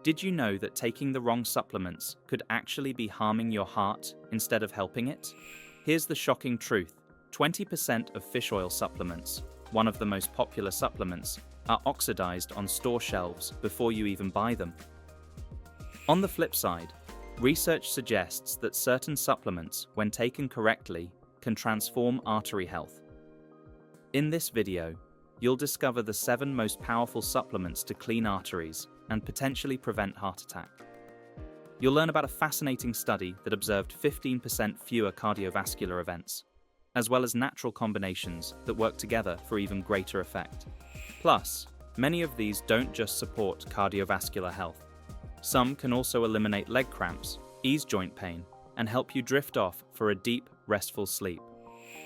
Did you know that taking the wrong supplements could actually be harming your heart instead of helping it? Here's the shocking truth. 20% of fish oil supplements, one of the most popular supplements, are oxidized on store shelves before you even buy them. On the flip side, research suggests that certain supplements, when taken correctly, can transform artery health. In this video, you'll discover the 7 most powerful supplements to clean arteries and potentially prevent heart attack. You'll learn about a fascinating study that observed 15% fewer cardiovascular events, as well as natural combinations that work together for even greater effect. Plus, many of these don't just support cardiovascular health. Some can also eliminate leg cramps, ease joint pain, and help you drift off for a deep, restful sleep.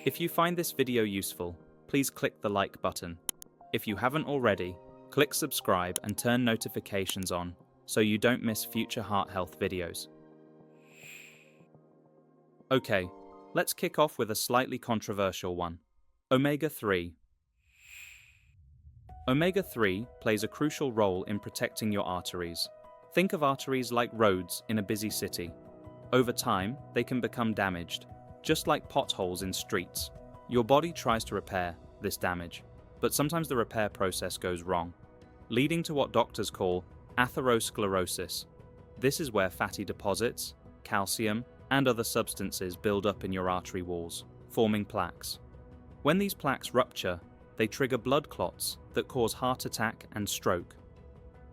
If you find this video useful, please click the like button. If you haven't already, click subscribe and turn notifications on so you don't miss future heart health videos. Okay, let's kick off with a slightly controversial one. Omega-3. Omega-3 plays a crucial role in protecting your arteries. Think of arteries like roads in a busy city. Over time, they can become damaged, just like potholes in streets. Your body tries to repair this damage, but sometimes the repair process goes wrong, leading to what doctors call atherosclerosis. This is where fatty deposits, calcium, and other substances build up in your artery walls, forming plaques. When these plaques rupture, they trigger blood clots that cause heart attack and stroke.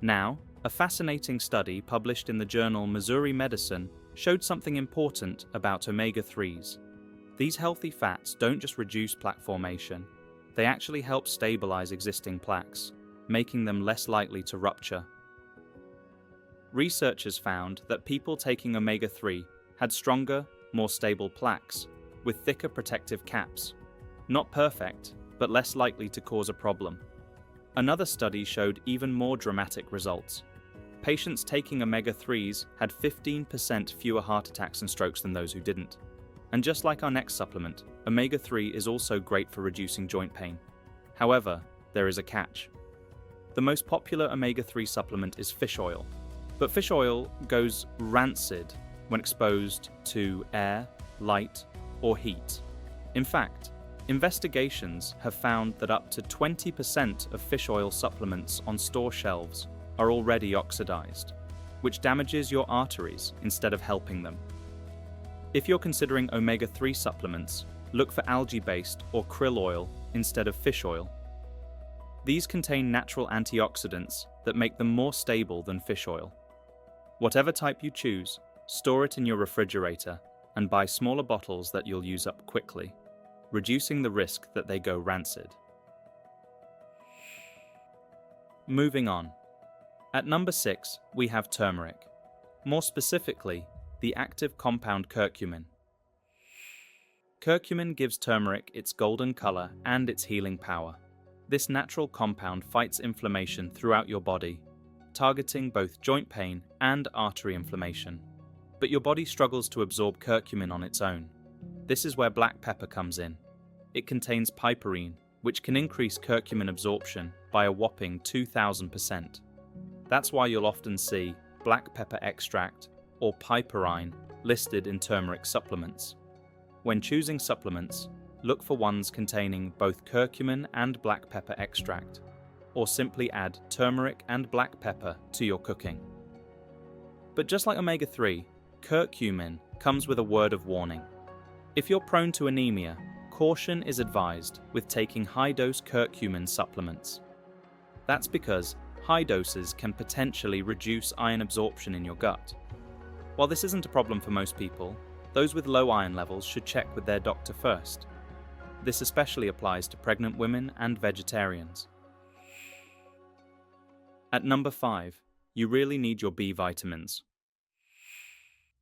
Now, a fascinating study published in the journal Missouri Medicine showed something important about omega-3s. These healthy fats don't just reduce plaque formation, they actually help stabilize existing plaques, making them less likely to rupture. Researchers found that people taking omega-3 had stronger, more stable plaques, with thicker protective caps. Not perfect, but less likely to cause a problem. Another study showed even more dramatic results. Patients taking omega-3s had 15% fewer heart attacks and strokes than those who didn't. And just like our next supplement, omega-3 is also great for reducing joint pain. However, there is a catch. The most popular omega-3 supplement is fish oil, but fish oil goes rancid when exposed to air, light, or heat. In fact, investigations have found that up to 20% of fish oil supplements on store shelves are already oxidized, which damages your arteries instead of helping them. If you're considering omega-3 supplements, look for algae-based or krill oil instead of fish oil. These contain natural antioxidants that make them more stable than fish oil. Whatever type you choose, store it in your refrigerator and buy smaller bottles that you'll use up quickly, reducing the risk that they go rancid. Moving on. At number 6, we have turmeric. More specifically, the active compound curcumin. Curcumin gives turmeric its golden color and its healing power. This natural compound fights inflammation throughout your body, targeting both joint pain and artery inflammation. But your body struggles to absorb curcumin on its own. This is where black pepper comes in. It contains piperine, which can increase curcumin absorption by a whopping 2,000%. That's why you'll often see black pepper extract or piperine listed in turmeric supplements. When choosing supplements, look for ones containing both curcumin and black pepper extract, or simply add turmeric and black pepper to your cooking. But just like omega-3, curcumin comes with a word of warning. If you're prone to anemia, caution is advised with taking high-dose curcumin supplements. That's because high doses can potentially reduce iron absorption in your gut. While this isn't a problem for most people, those with low iron levels should check with their doctor first. This especially applies to pregnant women and vegetarians. At number 5, you really need your B vitamins.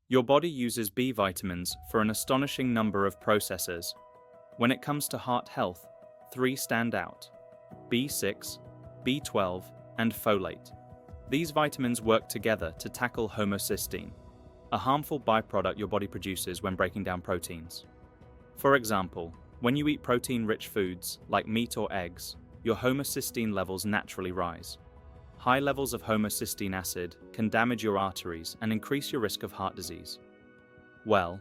Your body uses B vitamins for an astonishing number of processes. When it comes to heart health, 3 stand out: B6, B12, and folate. These vitamins work together to tackle homocysteine, a harmful byproduct your body produces when breaking down proteins. For example, when you eat protein-rich foods like meat or eggs, your homocysteine levels naturally rise. high levels of homocysteine acid can damage your arteries and increase your risk of heart disease. Well,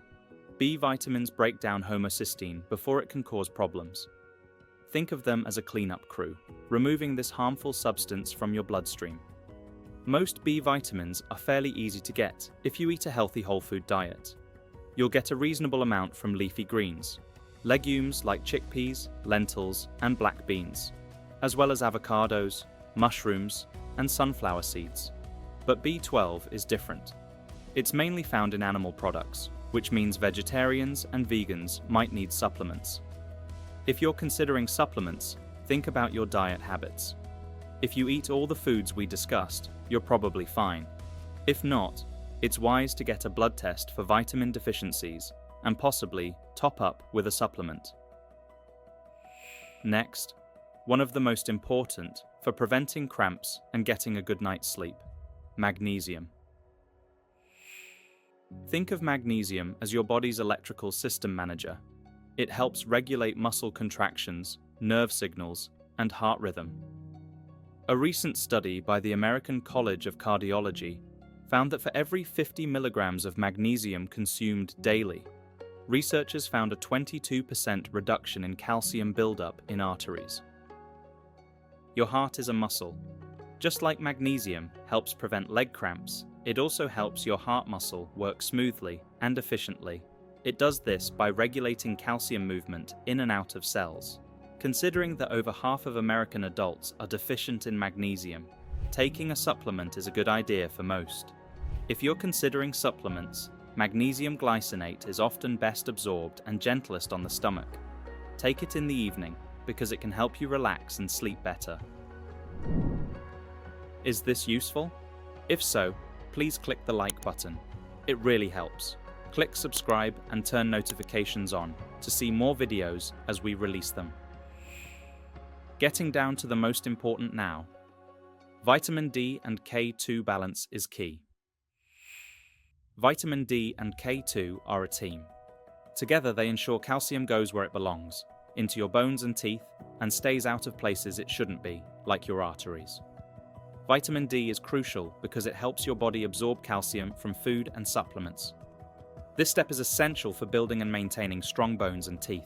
B vitamins break down homocysteine before it can cause problems. Think of them as a cleanup crew, removing this harmful substance from your bloodstream. Most B vitamins are fairly easy to get if you eat a healthy whole food diet. You'll get a reasonable amount from leafy greens, legumes like chickpeas, lentils, and black beans, as well as avocados, mushrooms, and sunflower seeds. But B12 is different. It's mainly found in animal products, which means vegetarians and vegans might need supplements. If you're considering supplements, think about your diet habits. If you eat all the foods we discussed, you're probably fine. If not, it's wise to get a blood test for vitamin deficiencies and possibly top up with a supplement. Next, one of the most important for preventing cramps and getting a good night's sleep: magnesium. Think of magnesium as your body's electrical system manager. It helps regulate muscle contractions, nerve signals, and heart rhythm. A recent study by the American College of Cardiology found that for every 50 milligrams of magnesium consumed daily, researchers found a 22% reduction in calcium buildup in arteries. Your heart is a muscle. Just like magnesium helps prevent leg cramps, it also helps your heart muscle work smoothly and efficiently. It does this by regulating calcium movement in and out of cells. Considering that over half of American adults are deficient in magnesium, taking a supplement is a good idea for most. If you're considering supplements, magnesium glycinate is often best absorbed and gentlest on the stomach. Take it in the evening because it can help you relax and sleep better. Is this useful? If so, please click the like button. It really helps. Click subscribe and turn notifications on to see more videos as we release them. Getting down to the most important now. Vitamin D and K2 balance is key. Vitamin D and K2 are a team. Together they ensure calcium goes where it belongs, into your bones and teeth, and stays out of places it shouldn't be, like your arteries. Vitamin D is crucial because it helps your body absorb calcium from food and supplements. This step is essential for building and maintaining strong bones and teeth.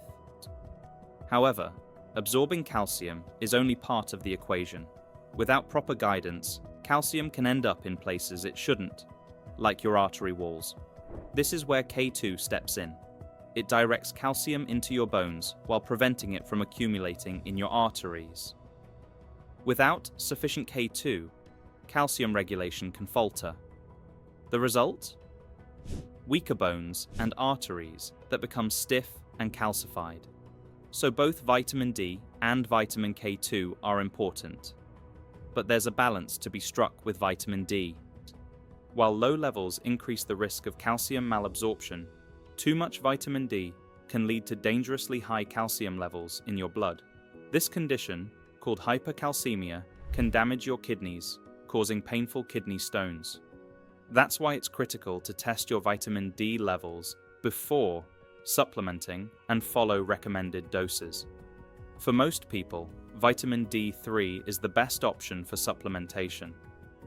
However, absorbing calcium is only part of the equation. Without proper guidance, calcium can end up in places it shouldn't, like your artery walls. This is where K2 steps in. It directs calcium into your bones while preventing it from accumulating in your arteries. Without sufficient K2, calcium regulation can falter. The result? Weaker bones and arteries that become stiff and calcified. So both vitamin D and vitamin K2 are important. But there's a balance to be struck with vitamin D. While low levels increase the risk of calcium malabsorption, too much vitamin D can lead to dangerously high calcium levels in your blood. This condition, called hypercalcemia, can damage your kidneys, causing painful kidney stones. That's why it's critical to test your vitamin D levels before supplementing and follow recommended doses. For most people, vitamin D3 is the best option for supplementation.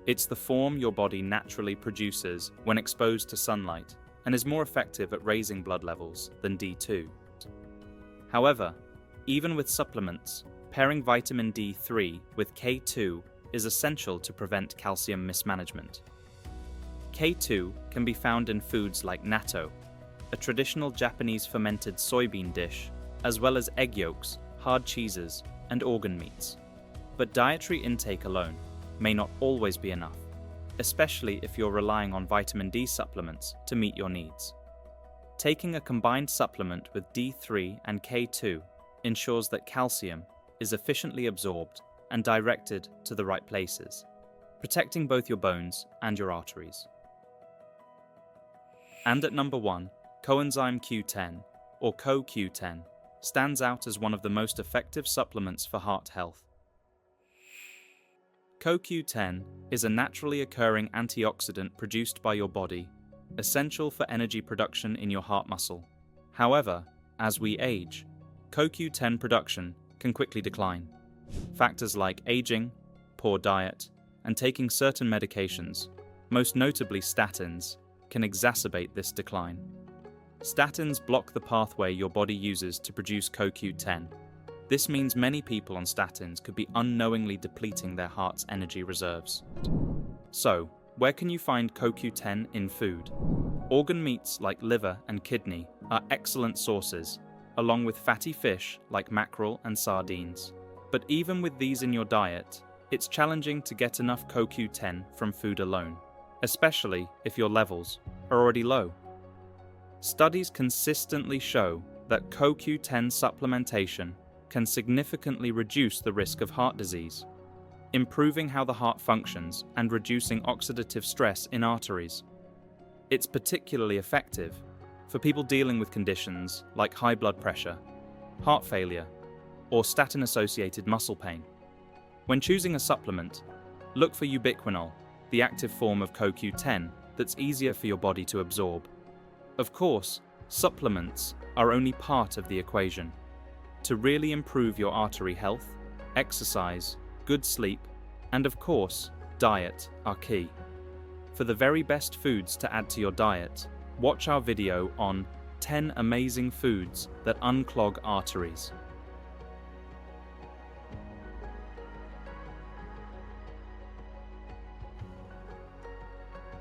It's the form your body naturally produces when exposed to sunlight and is more effective at raising blood levels than D2. However, even with supplements, pairing vitamin D3 with K2 is essential to prevent calcium mismanagement. K2 can be found in foods like natto, a traditional Japanese fermented soybean dish, as well as egg yolks, hard cheeses, and organ meats. But dietary intake alone may not always be enough, especially if you're relying on vitamin D supplements to meet your needs. Taking a combined supplement with D3 and K2 ensures that calcium is efficiently absorbed and directed to the right places, protecting both your bones and your arteries. And at number 1, coenzyme Q10, or CoQ10, stands out as one of the most effective supplements for heart health. CoQ10 is a naturally occurring antioxidant produced by your body, essential for energy production in your heart muscle. However, as we age, CoQ10 production can quickly decline. Factors like aging, poor diet, and taking certain medications, most notably statins, can exacerbate this decline. Statins block the pathway your body uses to produce CoQ10. This means many people on statins could be unknowingly depleting their heart's energy reserves. So, where can you find CoQ10 in food? Organ meats like liver and kidney are excellent sources, along with fatty fish like mackerel and sardines. But even with these in your diet, it's challenging to get enough CoQ10 from food alone, especially if your levels are already low. Studies consistently show that CoQ10 supplementation can significantly reduce the risk of heart disease, improving how the heart functions and reducing oxidative stress in arteries. It's particularly effective for people dealing with conditions like high blood pressure, heart failure, or statin-associated muscle pain. When choosing a supplement, look for ubiquinol, the active form of CoQ10 that's easier for your body to absorb. Of course, supplements are only part of the equation. To really improve your artery health, exercise, good sleep, and of course, diet are key. For the very best foods to add to your diet, watch our video on 10 amazing foods that unclog arteries.